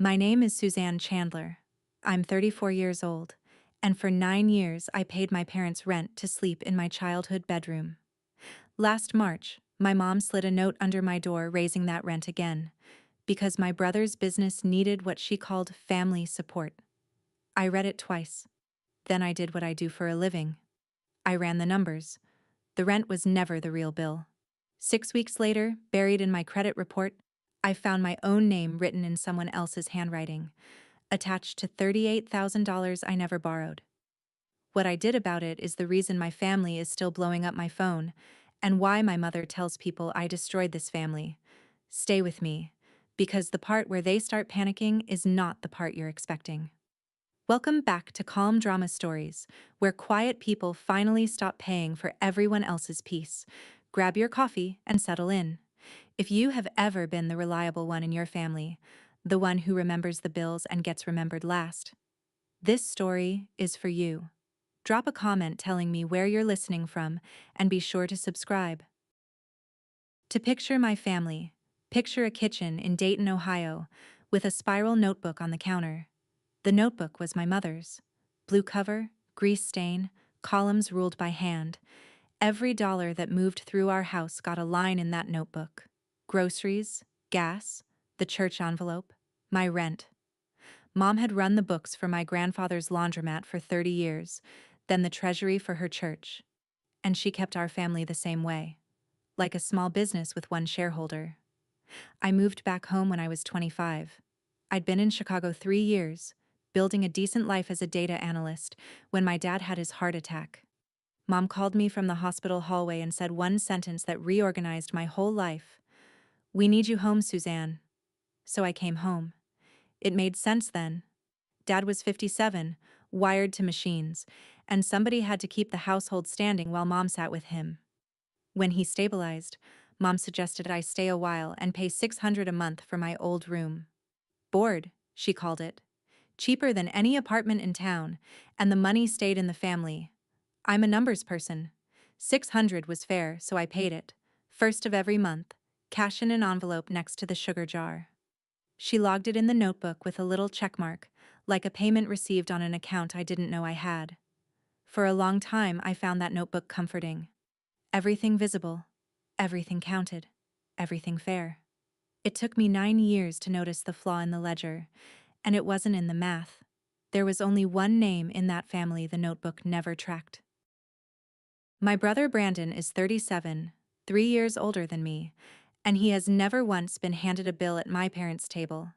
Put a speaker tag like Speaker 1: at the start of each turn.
Speaker 1: My name is Suzanne Chandler. I'm 34 years old, and for 9 years I paid my parents' rent to sleep in my childhood bedroom. Last March, my mom slid a note under my door raising that rent again, because my brother's business needed what she called family support. I read it twice. Then I did what I do for a living. I ran the numbers. The rent was never the real bill. 6 weeks later, buried in my credit report, I found my own name written in someone else's handwriting, attached to $38,000 I never borrowed. What I did about it is the reason my family is still blowing up my phone, and why my mother tells people I destroyed this family. Stay with me, because the part where they start panicking is not the part you're expecting. Welcome back to Calm Drama Stories, where quiet people finally stop paying for everyone else's peace. Grab your coffee and settle in. If you have ever been the reliable one in your family, the one who remembers the bills and gets remembered last, this story is for you. Drop a comment telling me where you're listening from, and be sure to subscribe. To picture my family, picture a kitchen in Dayton, Ohio, with a spiral notebook on the counter. The notebook was my mother's. Blue cover, grease stain, columns ruled by hand. Every dollar that moved through our house got a line in that notebook. Groceries, gas, the church envelope, my rent. Mom had run the books for my grandfather's laundromat for 30 years, then the treasury for her church. And she kept our family the same way, like a small business with one shareholder. I moved back home when I was 25. I'd been in Chicago 3 years, building a decent life as a data analyst, when my dad had his heart attack. Mom called me from the hospital hallway and said one sentence that reorganized my whole life. "We need you home, Suzanne." So I came home. It made sense then. Dad was 57, wired to machines, and somebody had to keep the household standing while Mom sat with him. When he stabilized, Mom suggested I stay a while and pay $600 a month for my old room. Board, she called it. Cheaper than any apartment in town, and the money stayed in the family. I'm a numbers person. 600 was fair, so I paid it. First of every month, cash in an envelope next to the sugar jar. She logged it in the notebook with a little checkmark, like a payment received on an account I didn't know I had. For a long time, I found that notebook comforting. Everything visible, everything counted, everything fair. It took me 9 years to notice the flaw in the ledger, and it wasn't in the math. There was only one name in that family the notebook never tracked. My brother Brandon is 37, 3 years older than me, and he has never once been handed a bill at my parents' table.